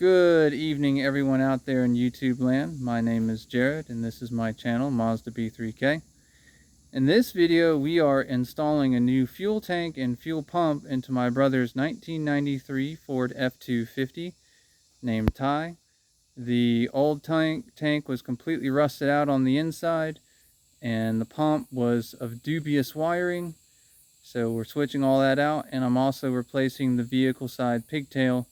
Good evening everyone out there in YouTube land. My name is Jared and this is my channel Mazda B3K. In this video we are installing a new fuel tank and fuel pump into my brother's 1993 Ford F250 named Ty. The old tank was completely rusted out on the inside and the pump was of dubious wiring, so we're switching all that out, and I'm also replacing the vehicle side pigtail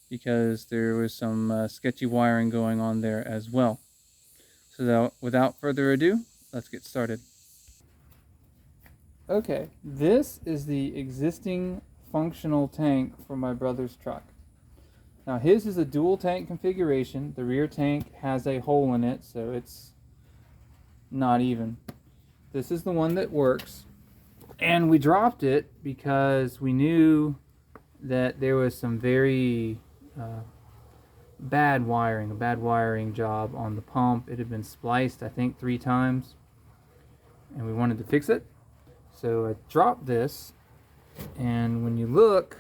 because there was some sketchy wiring going on there as well. So without further ado, let's get started. Okay, this is the existing functional tank for my brother's truck. Now his is a dual tank configuration. The rear tank has a hole in it, so it's not even. This is the one that works, and we dropped it because we knew that there was some very a bad wiring job on the pump. It had been spliced I think 3 times and we wanted to fix it. So I dropped this, and when you look,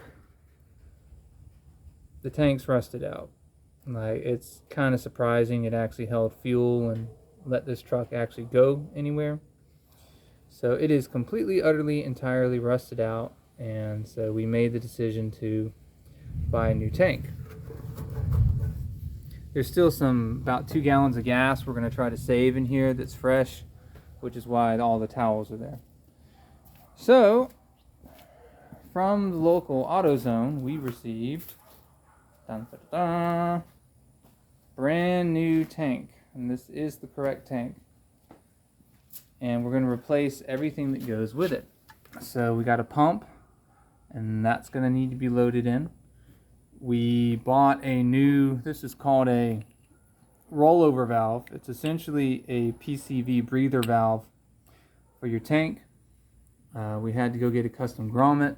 the tank's rusted out. Like, it's kind of surprising it actually held fuel and let this truck actually go anywhere. So it is completely, utterly, entirely rusted out, and so we made the decision to buy a new tank. There's still about 2 gallons of gas we're going to try to save in here that's fresh, which is why all the towels are there. So, from the local AutoZone, we received brand new tank, and this is the correct tank. And we're going to replace everything that goes with it. So we got a pump, and that's going to need to be loaded in. We bought a new, this is called a rollover valve. It's essentially a PCV breather valve for your tank. We had to go get a custom grommet,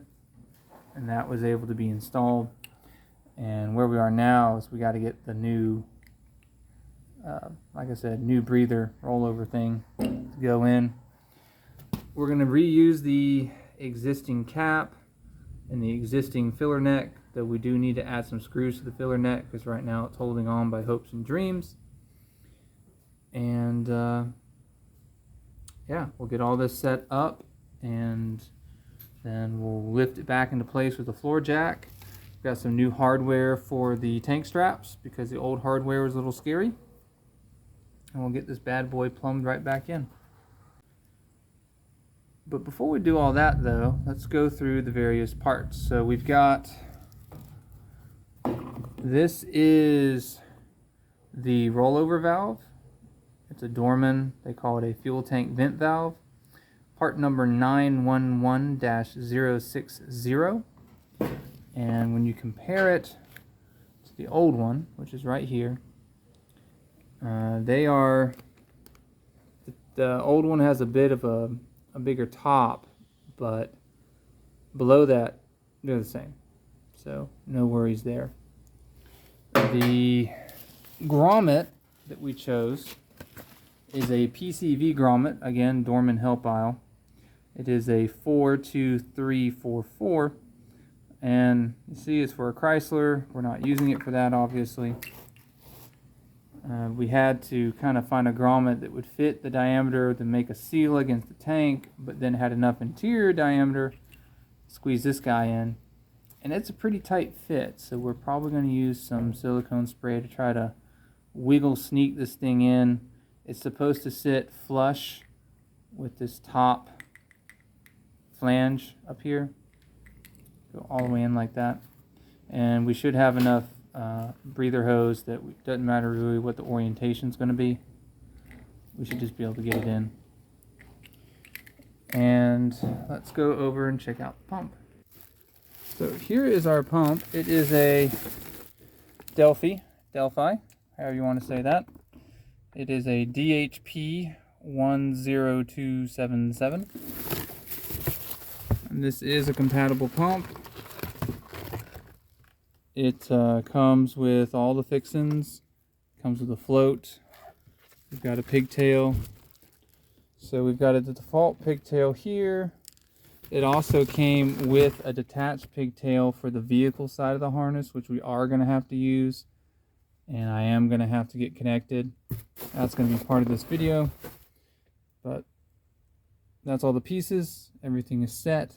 and that was able to be installed. And where we are now is we got to get the new, like I said, new breather rollover thing to go in. We're going to reuse the existing cap and the existing filler neck, though we do need to add some screws to the filler neck because right now it's holding on by hopes and dreams. And yeah, we'll get all this set up, and then we'll lift it back into place with the floor jack. We've got some new hardware for the tank straps because the old hardware was a little scary. And we'll get this bad boy plumbed right back in. But before we do all that though, let's go through the various parts. So we've got, this is the rollover valve. It's a Dorman, they call it a fuel tank vent valve. Part number 911-060. And when you compare it to the old one, which is right here, the old one has a bit of a bigger top, but below that they're the same, so no worries there. The grommet that we chose is a PCV grommet, again Dorman help aisle. It is a 42344, and you see it's for a Chrysler. We're not using it for that, obviously. We had to kind of find a grommet that would fit the diameter to make a seal against the tank, but then had enough interior diameter to squeeze this guy in. And it's a pretty tight fit, so we're probably going to use some silicone spray to try to sneak this thing in. It's supposed to sit flush with this top flange up here. Go all the way in like that. And we should have enough breather hose that it doesn't matter really what the orientation is going to be. We should just be able to get it in. And let's go over and check out the pump. So here is our pump. It is a Delphi, however you want to say that. It is a DHP 10277. And this is a compatible pump. It comes with all the fixings. Comes with a float. We've got a pigtail. So we've got a default pigtail here. It also came with a detached pigtail for the vehicle side of the harness, which we are going to have to use and I am going to have to get connected. That's going to be part of this video, but that's all the pieces. Everything is set.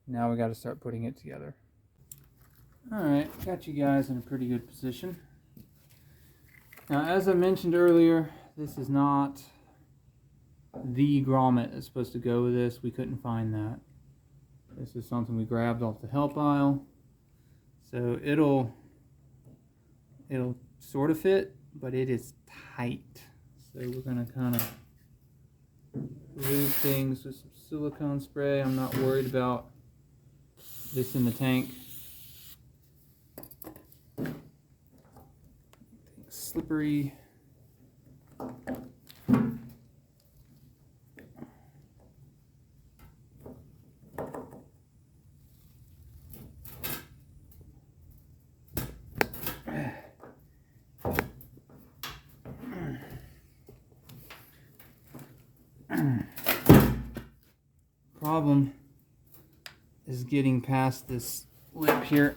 Now we got to start putting it together. Alright, got you guys in a pretty good position. Now, as I mentioned earlier, this is not the grommet that's supposed to go with this. We couldn't find that. This is something we grabbed off the help aisle. So it'll sort of fit, but it is tight. So we're going to kind of lube things with some silicone spray. I'm not worried about this in the tank. Slippery. Problem is getting past this lip here.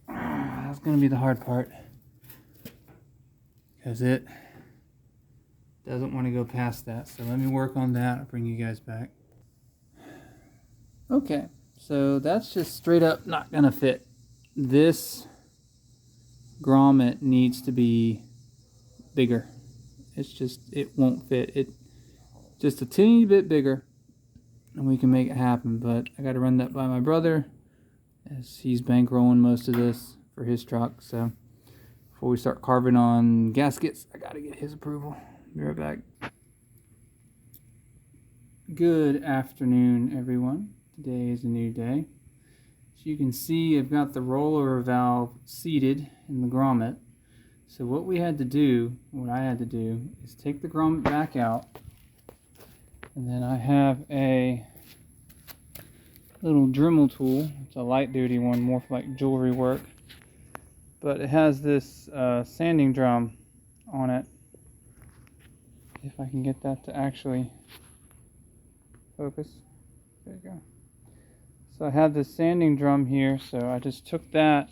That's going to be the hard part, because it doesn't want to go past that. So let me work on that. I'll bring you guys back. Okay, so that's just straight up not going to fit. This grommet needs to be bigger. It's just, it won't fit. It just a teeny bit bigger, and we can make it happen. But I got to run that by my brother, as he's bankrolling most of this for his truck. So before we start carving on gaskets, I got to get his approval. Be right back. Good afternoon, everyone. Today is a new day. As you can see, I've got the rollover valve seated in the grommet. So what I had to do, is take the grommet back out, and then I have a little Dremel tool. It's a light duty one, more for like jewelry work, but it has this sanding drum on it. If I can get that to actually focus. There you go. So I have this sanding drum here, so I just took that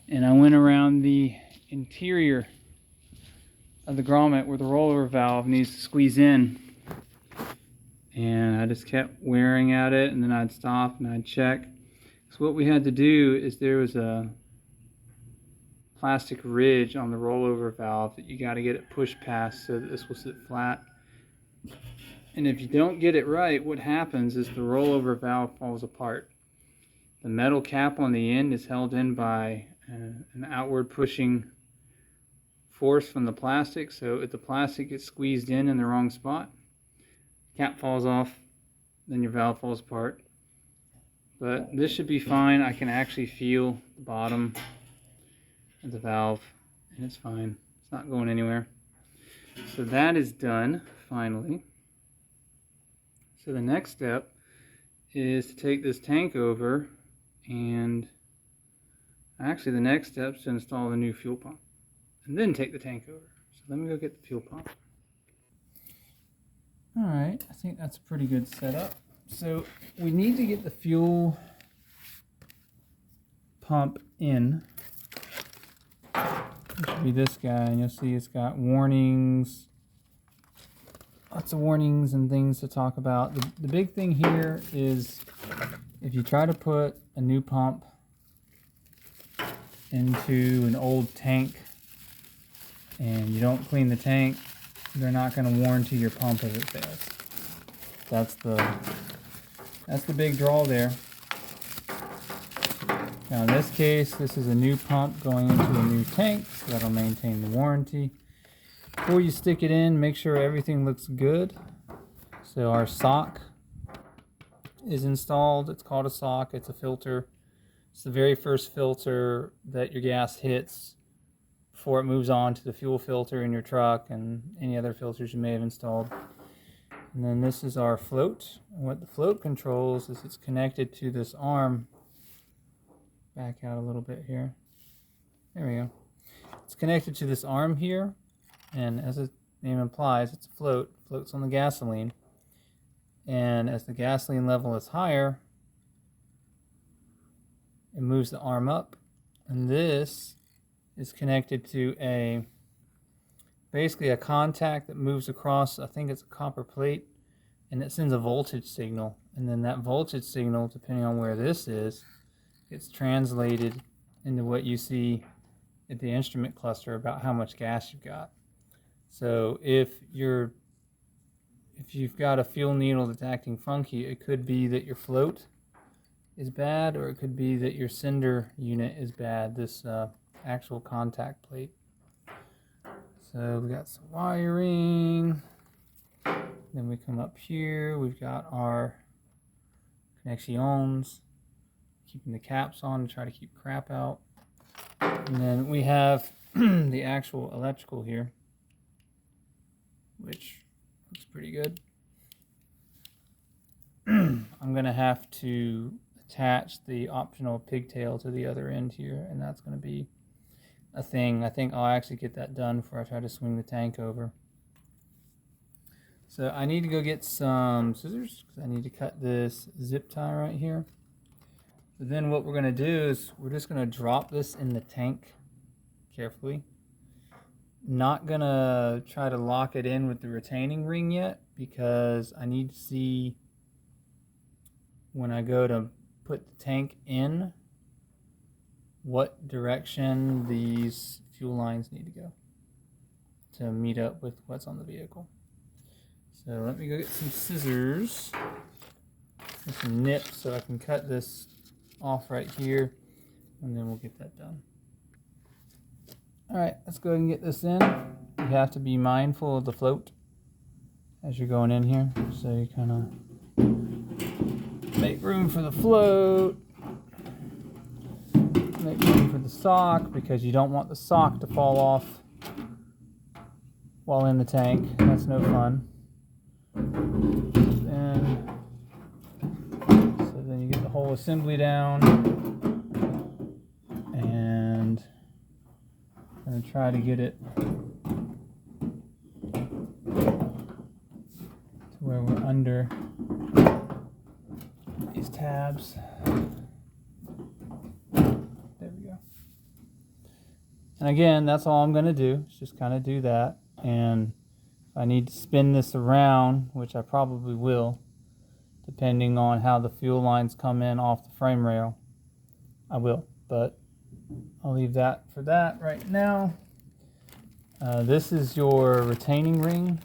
and I went around the interior of the grommet where the rollover valve needs to squeeze in, and I just kept wearing at it, and then I'd stop and I'd check. So what we had to do is, there was a plastic ridge on the rollover valve that you got to get it pushed past so that this will sit flat. And if you don't get it right, what happens is the rollover valve falls apart. The metal cap on the end is held in by an outward pushing force from the plastic, so if the plastic gets squeezed in the wrong spot, cap falls off, then your valve falls apart. But this should be fine. I can actually feel the bottom of the valve, and it's fine. It's not going anywhere. So that is done, finally. So the next step is to take this tank over, and actually the next step is to install the new fuel pump, and then take the tank over. So let me go get the fuel pump. Alright, I think that's a pretty good setup. So we need to get the fuel pump in. It should be this guy, and you'll see it's got warnings. Lots of warnings and things to talk about. The big thing here is, if you try to put a new pump into an old tank and you don't clean the tank, they're not going to warranty your pump if it fails. That's the big draw there. Now in this case, this is a new pump going into a new tank, so that'll maintain the warranty. Before you stick it in, make sure everything looks good. So our sock is installed. It's called a sock. It's a filter. It's the very first filter that your gas hits before it moves on to the fuel filter in your truck and any other filters you may have installed. And then this is our float. And what the float controls is it's connected to this arm. Back out a little bit here. There we go. It's connected to this arm here, and as the name implies, it's a float. Floats on the gasoline. And as the gasoline level is higher, it moves the arm up, and this is connected to basically a contact that moves across, I think it's a copper plate, and it sends a voltage signal, and then that voltage signal, depending on where this is, gets translated into what you see at the instrument cluster about how much gas you've got. So if you've got a fuel needle that's acting funky, it could be that your float is bad, or it could be that your sender unit is bad, this actual contact plate. So we got some wiring. Then we come up here, we've got our connections, keeping the caps on to try to keep crap out. And then we have the actual electrical here, which looks pretty good. I'm going to have to attach the optional pigtail to the other end here, and that's going to be a thing. I think I'll actually get that done before I try to swing the tank over. So I need to go get some scissors because I need to cut this zip tie right here. But then what we're going to do is we're just going to drop this in the tank carefully. Not going to try to lock it in with the retaining ring yet, because I need to see when I go to put the tank in what direction these fuel lines need to go to meet up with what's on the vehicle. So let me go get some scissors and some nips so I can cut this off right here, and then we'll get that done. Alright, let's go ahead and get this in. You have to be mindful of the float as you're going in here, so you kind of make room for the float, make room for the sock, because you don't want the sock to fall off while in the tank. That's no fun. So then you get the whole assembly down, and I'm going to try to get it to where we're under these tabs. There we go. And again, that's all I'm going to do, is just kind of do that. And if I need to spin this around, which I probably will, depending on how the fuel lines come in off the frame rail, I will. But I'll leave that for that right now. This is your retaining ring,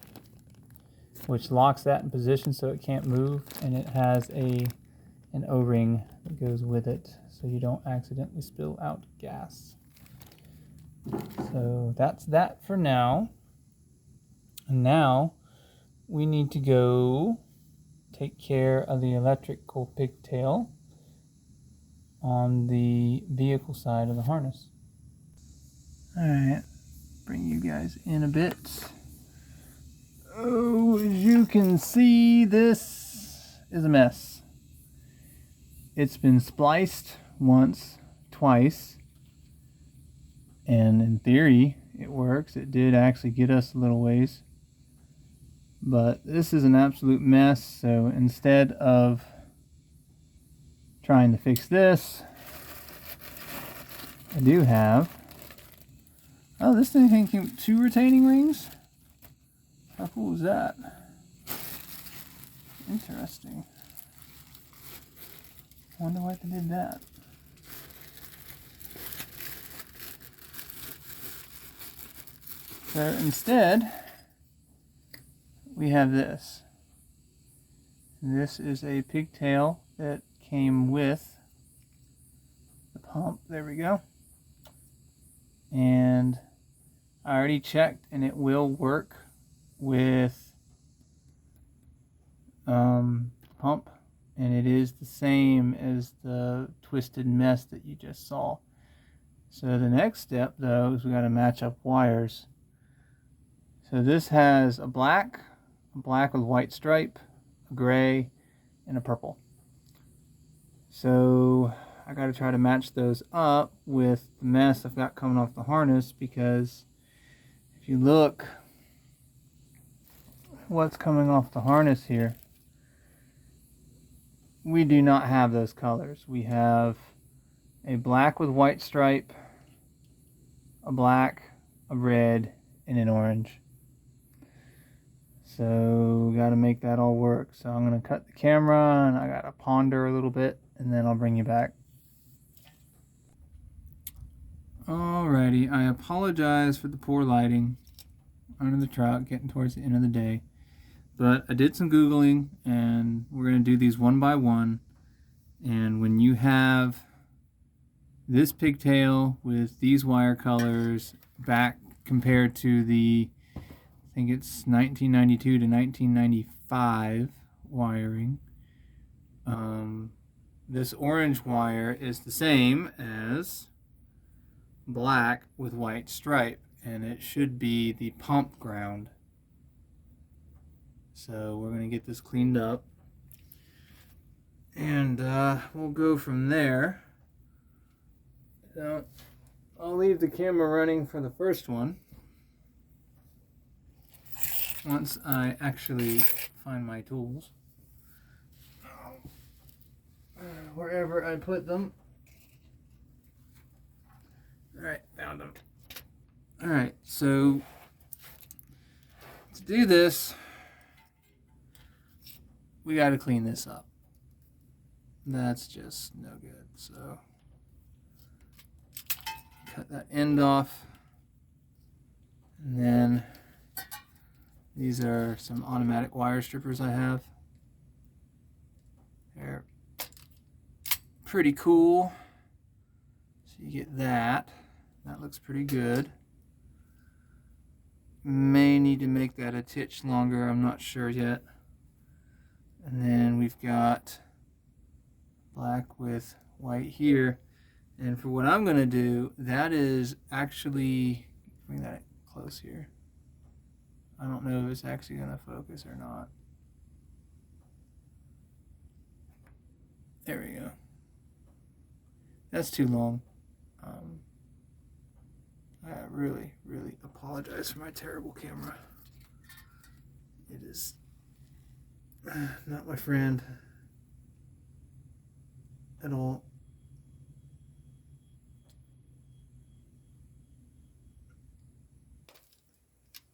which locks that in position so it can't move, and it has an O-ring that goes with it so you don't accidentally spill out gas. So that's that for now. And now we need to go take care of the electrical pigtail on the vehicle side of the harness. Alright, bring you guys in a bit. Oh, as you can see, this is a mess. It's been spliced once, twice, and in theory it works. It did actually get us a little ways. But this is an absolute mess, so instead of trying to fix this, I do have... Oh, this thing came with 2 retaining rings? How cool is that? Interesting. Wonder why they did that. So instead, we have this. This is a pigtail that came with the pump. There we go. And I already checked, and it will work with pump, and it is the same as the twisted mess that you just saw. So the next step, though, is we got to match up wires. So this has a black with white stripe, a gray, and a purple. So I got to try to match those up with the mess I've got coming off the harness, because if you look what's coming off the harness here, we do not have those colors. We have a black with white stripe, a black, a red, and an orange. So we got to make that all work. So I'm going to cut the camera and I got to ponder a little bit and then I'll bring you back. Alrighty, I apologize for the poor lighting under the truck, getting towards the end of the day. But I did some Googling and we're going to do these one by one. And when you have this pigtail with these wire colors back compared to the, I think it's 1992 to 1995 wiring, this orange wire is the same as black with white stripe, and it should be the pump ground. So we're going to get this cleaned up and we'll go from there. So I'll leave the camera running for the first one once I actually find my tools wherever I put them. Alright, found them. Alright, so to do this, we got to clean this up. That's just no good. So cut that end off. And then these are some automatic wire strippers I have. They're pretty cool. So you get that. That looks pretty good. May need to make that a titch longer, I'm not sure yet. And then we've got black with white here. And for what I'm going to do, that is actually, bring that close here. I don't know if it's actually going to focus or not. There we go. That's too long. I really, really apologize for my terrible camera. It is not my friend at all.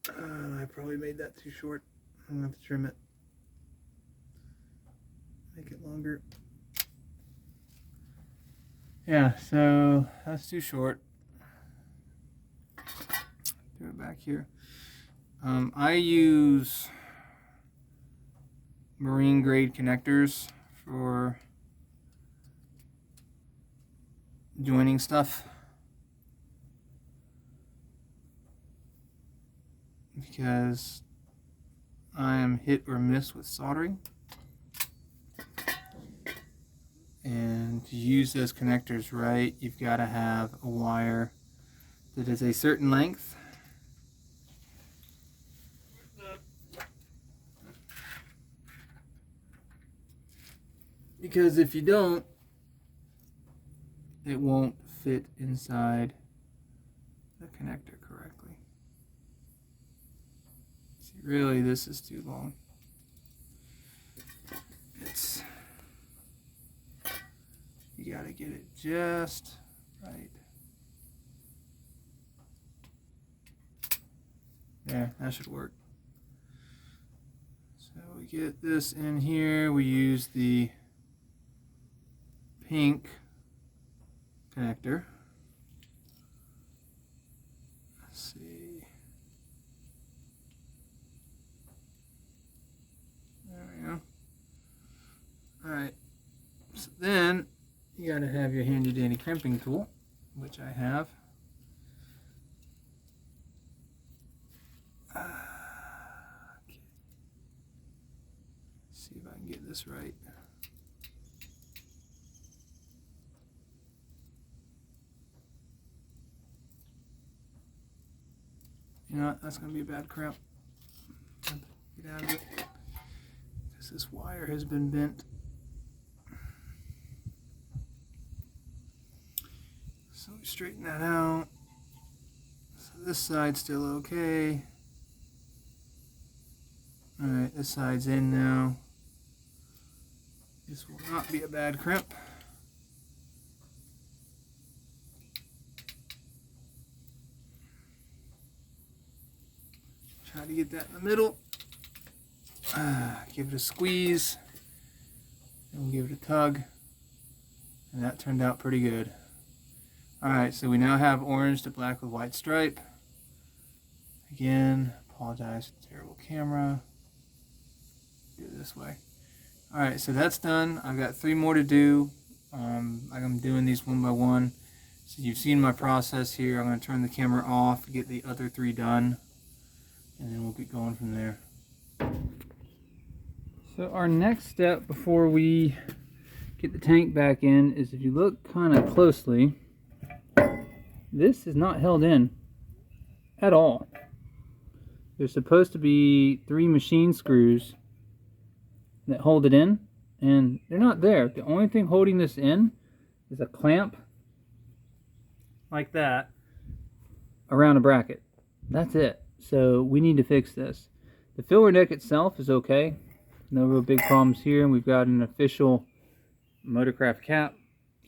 I probably made that too short. I'm gonna have to trim it. Make it longer. Yeah, so that's too short. Do it back here. I use marine grade connectors for joining stuff because I am hit or miss with soldering. And to use those connectors right, you've got to have a wire that is a certain length. Because if you don't, it won't fit inside the connector correctly. See, really, this is too long. You gotta get it just right. There, that should work. So we get this in here. We use the pink connector. Let's see. There we go. Alright. So then you gotta have your handy dandy crimping tool, which I have. Okay. See if I can get this right. You know what? That's gonna be a bad crimp. Get out of it, because this wire has been bent. So we straighten that out. So this side's still okay. Alright, this side's in now. This will not be a bad crimp. Try to get that in the middle. Give it a squeeze. And we'll give it a tug. And that turned out pretty good. Alright, so we now have orange to black with white stripe. Again, apologize for the terrible camera. Do it this way. Alright, so that's done. I've got 3 more to do. I'm doing these one by one. So you've seen my process here. I'm going to turn the camera off, get the other 3 done, and then we'll get going from there. So our next step before we get the tank back in is, if you look kind of closely, this is not held in at all. There's supposed to be 3 machine screws that hold it in, and they're not there. The only thing holding this in is a clamp like that around a bracket. That's it. So we need to fix this. The filler neck itself is okay. No real big problems here, and we've got an official Motorcraft cap,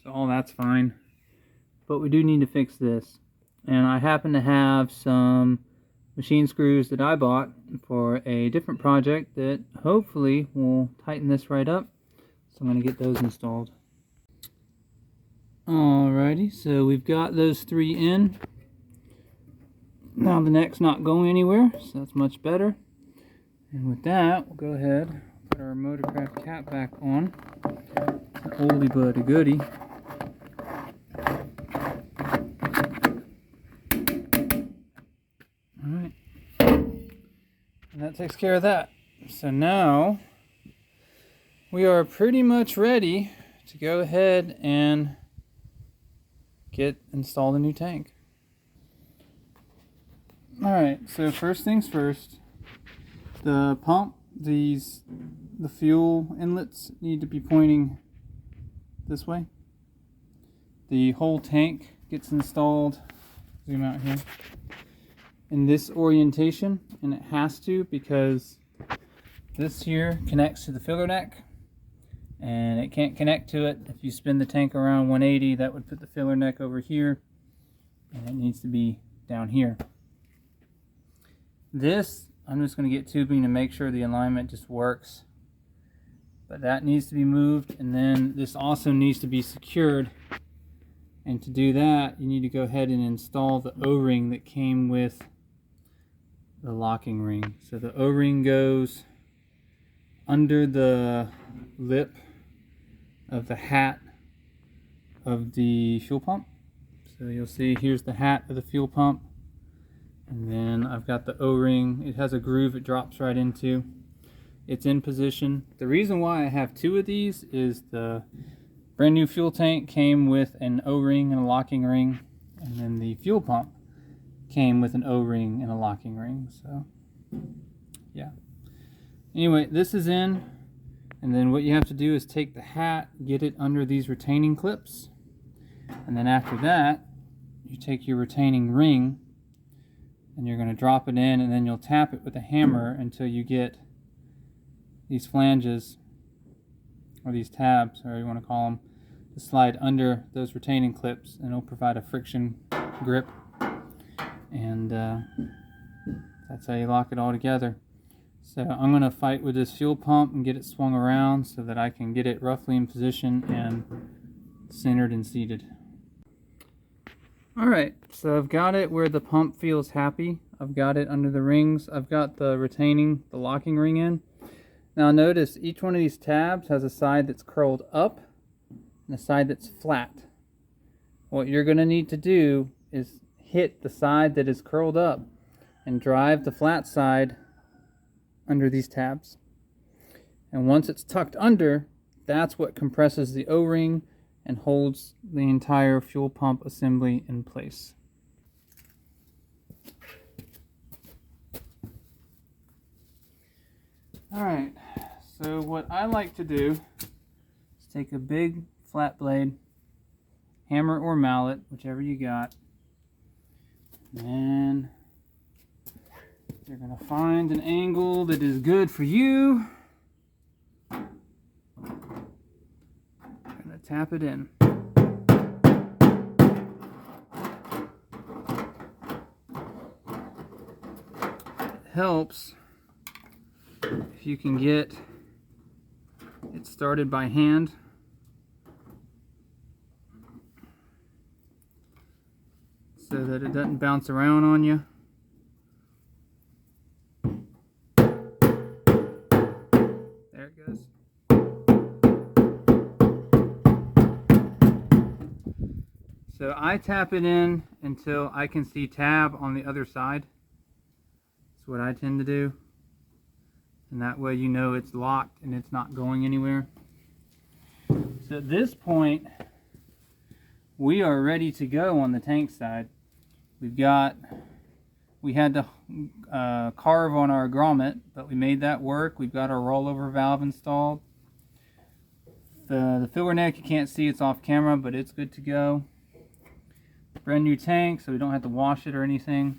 so all that's fine. But we do need to fix this. And I happen to have some machine screws that I bought for a different project that hopefully will tighten this right up. So I'm going to get those installed. Alrighty, so we've got those 3 in. Now the neck's not going anywhere, so that's much better. And with that, we'll go ahead and put our Motorcraft cap back on. It's an oldie but a goodie. Alright, and that takes care of that. So now we are pretty much ready to go ahead and install the new tank. Alright, so first things first, the pump, the fuel inlets need to be pointing this way. The whole tank gets installed, zoom out here, in this orientation, and it has to, because this here connects to the filler neck, and it can't connect to it. If you spin the tank around 180, that would put the filler neck over here, and it needs to be down here. This, I'm just going to get tubing to make sure the alignment just works, but that needs to be moved, and then this also needs to be secured. And to do that, you need to go ahead and install the O-ring that came with the locking ring. So the O-ring goes under the lip of the hat of the fuel pump. So you'll see here's the hat of the fuel pump, and then I've got the O-ring. It has a groove it drops right into. It's in position. The reason why I have 2 of these is the brand new fuel tank came with an O-ring and a locking ring, and then the fuel pump came with an O-ring and a locking ring. So yeah, anyway, this is in, and then what you have to do is take the hat, get it under these retaining clips, and then after that you take your retaining ring and you're going to drop it in, and then you'll tap it with a hammer until you get these flanges, or these tabs, or you want to call them, to slide under those retaining clips, and it'll provide a friction grip, and that's how you lock it all together. So I'm going to fight with this fuel pump and get it swung around so that I can get it roughly in position and centered and seated. Alright, so I've got it where the pump feels happy. I've got it under the rings. I've got the locking ring in. Now notice each one of these tabs has a side that's curled up and a side that's flat. What you're going to need to do is hit the side that is curled up and drive the flat side under these tabs. And once it's tucked under, that's what compresses the O-ring and holds the entire fuel pump assembly in place. Alright, so what I like to do is take a big flat blade, hammer or mallet, whichever you got, and you're going to find an angle that is good for you. I'm going to tap it in. It helps if you can get it started by hand. So that it doesn't bounce around on you. There it goes. So I tap it in until I can see tab on the other side. That's what I tend to do. And that way you know it's locked and it's not going anywhere. So at this point, we are ready to go on the tank side. We had to carve on our grommet, but we made that work. We've got our rollover valve installed. The filler neck, you can't see, it's off camera, but it's good to go. Brand new tank, so we don't have to wash it or anything.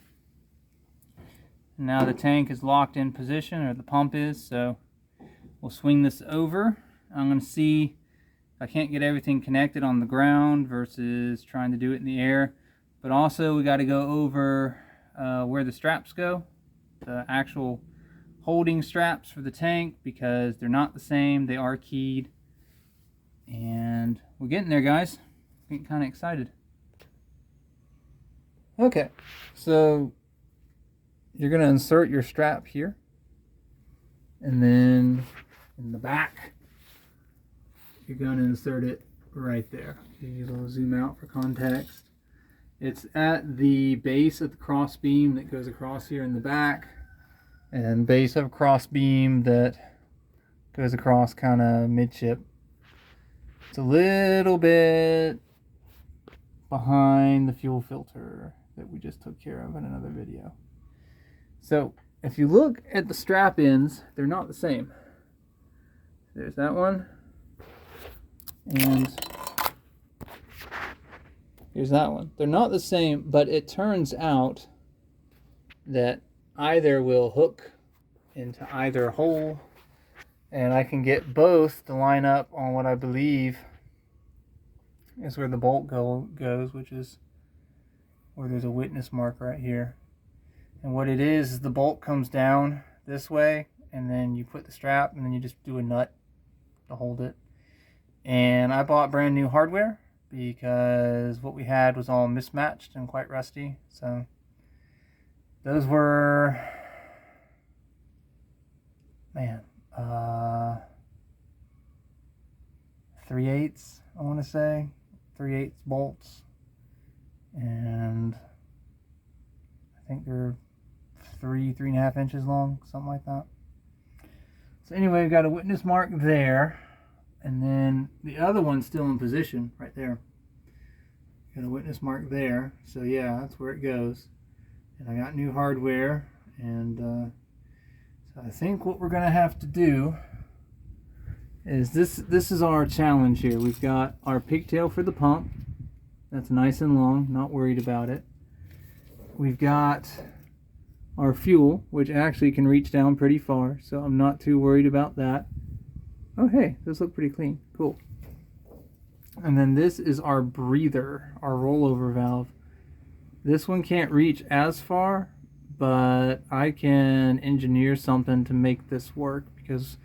Now the tank is locked in position, or the pump is, so we'll swing this over. I'm going to see if I can't get everything connected on the ground versus trying to do it in the air. But also we got to go over where the straps go, the actual holding straps for the tank, because they're not the same. They are keyed. And we're getting there, guys. Getting kind of excited. Okay, so you're going to insert your strap here, and then in the back you're going to insert it right there. Give you a little zoom out for context. It's at the base of the cross beam that goes across here in the back, and base of cross beam that goes across kind of midship. It's a little bit behind the fuel filter that we just took care of in another video. So if you look at the strap ends, they're not the same. There's that one, and here's that one. They're not the same, but it turns out that either will hook into either hole, and I can get both to line up on what I believe is where the bolt goes, which is where there's a witness mark right here. And what it is the bolt comes down this way, and then you put the strap, and then you just do a nut to hold it. And I bought brand new hardware because what we had was all mismatched and quite rusty. So those were, man, 3/8, I want to say, 3/8 bolts, and I think they're 3.5 inches long, something like that. So anyway, we've got a witness mark there, and then the other one's still in position right there. Got a witness mark there, so yeah, that's where it goes. And I got new hardware, and so I think what we're gonna have to do is this is our challenge here. We've got our pigtail for the pump. That's nice and long, not worried about it. We've got our fuel, which actually can reach down pretty far, so I'm not too worried about that. Oh hey, those look pretty clean, cool. And then this is our breather, our rollover valve. This one can't reach as far, but I can engineer something to make this work, because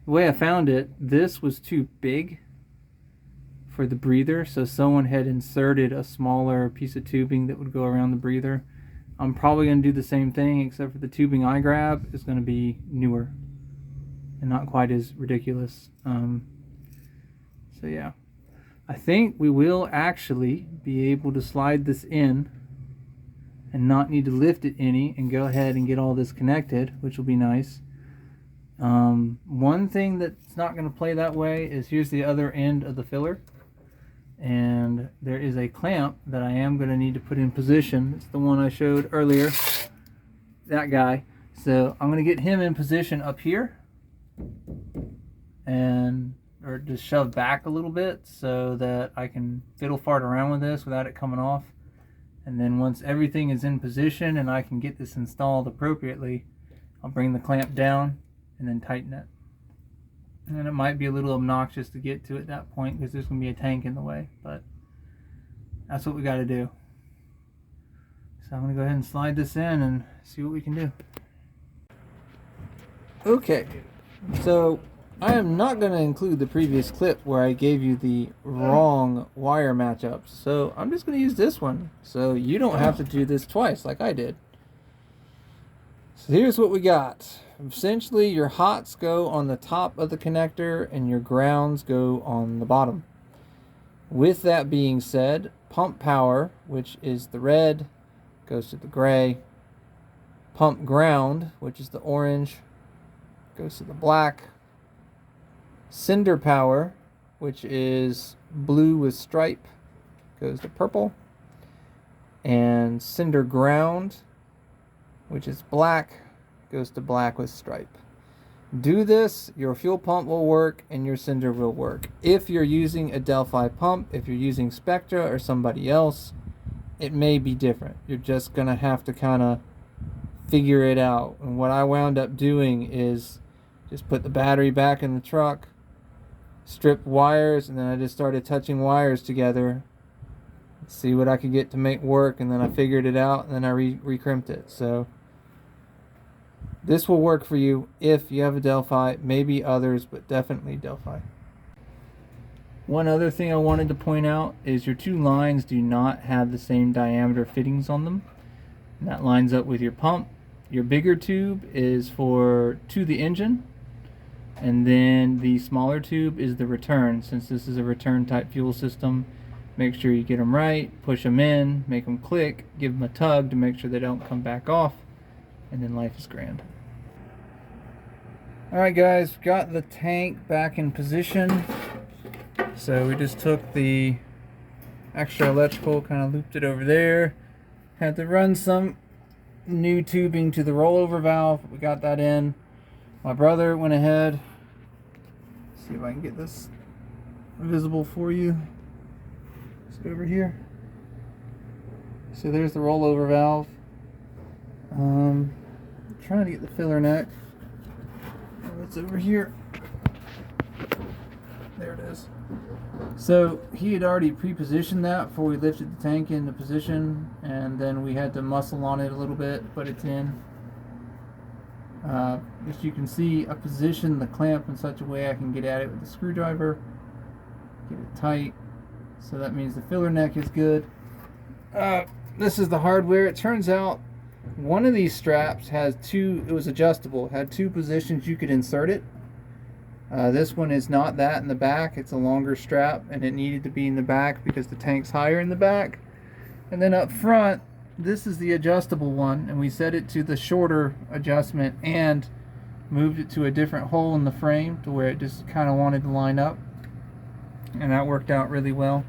the way I found it, this was too big for the breather, so someone had inserted a smaller piece of tubing that would go around the breather. I'm probably going to do the same thing, except for the tubing I grab is going to be newer and not quite as ridiculous. So yeah, I think we will actually be able to slide this in and not need to lift it any, and go ahead and get all this connected, which will be nice. One thing that's not going to play that way is, here's the other end of the filler, and there is a clamp that I am going to need to put in position. It's the one I showed earlier, that guy. So I'm going to get him in position up here, and or just shove back a little bit so that I can fiddle fart around with this without it coming off. And then once everything is in position and I can get this installed appropriately, I'll bring the clamp down and then tighten it. And it might be a little obnoxious to get to at that point because there's going to be a tank in the way, but that's what we got to do. So I'm going to go ahead and slide this in and see what we can do. Okay, so I am not going to include the previous clip where I gave you the wrong wire matchups. So I'm just going to use this one so you don't have to do this twice like I did. So here's what we got. Essentially, your hots go on the top of the connector and your grounds go on the bottom. With that being said, pump power, which is the red, goes to the gray. Pump ground, which is the orange, goes to the black. Cinder power, which is blue with stripe, goes to purple. And cinder ground, which is black, goes to black with stripe. Do this, your fuel pump will work and your cinder will work. If you're using a Delphi pump, if you're using Spectra or somebody else, it may be different. You're just going to have to kind of figure it out. And what I wound up doing is just put the battery back in the truck, strip wires, and then I just started touching wires together, see what I could get to make work, and then I figured it out, and then I recrimped it. So this will work for you if you have a Delphi, maybe others, but definitely Delphi. One other thing I wanted to point out is your two lines do not have the same diameter fittings on them. And that lines up with your pump. Your bigger tube is to the engine, and then the smaller tube is the return. Since this is a return type fuel system, make sure you get them right, push them in, make them click, give them a tug to make sure they don't come back off, and then life is grand. Alright guys, got the tank back in position. So we just took the extra electrical, kind of looped it over there. Had to run some new tubing to the rollover valve. We got that in. My brother went ahead. See if I can get this visible for you. Just over here. So there's the rollover valve. Trying to get the filler neck. Oh, it's over here. There it is. So he had already pre-positioned that before we lifted the tank into position, and then we had to muscle on it a little bit, put it in. As you can see, I positioned the clamp in such a way I can get at it with the screwdriver, get it tight. So that means the filler neck is good. This is the hardware. It turns out one of these straps has it was adjustable, had two positions you could insert it. This one is not that in the back. It's a longer strap, and it needed to be in the back because the tank's higher in the back. And then up front, this is the adjustable one, and we set it to the shorter adjustment and moved it to a different hole in the frame to where it just kind of wanted to line up, and that worked out really well.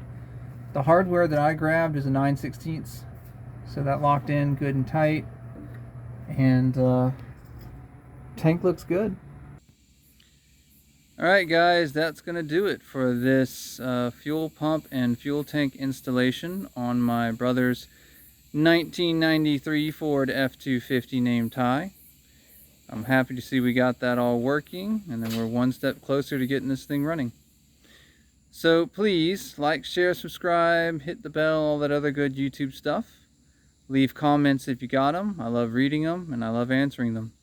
The hardware that I grabbed is a 9/16, so that locked in good and tight, and tank looks good. Alright guys, that's going to do it for this fuel pump and fuel tank installation on my brother's 1993 Ford F250 named Ty. I'm happy to see we got that all working, and then we're one step closer to getting this thing running. So please like, share, subscribe, hit the bell, all that other good YouTube stuff. Leave comments if you got them. I love reading them and I love answering them.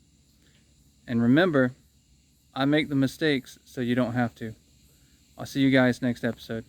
And remember, I make the mistakes so you don't have to. I'll see you guys next episode.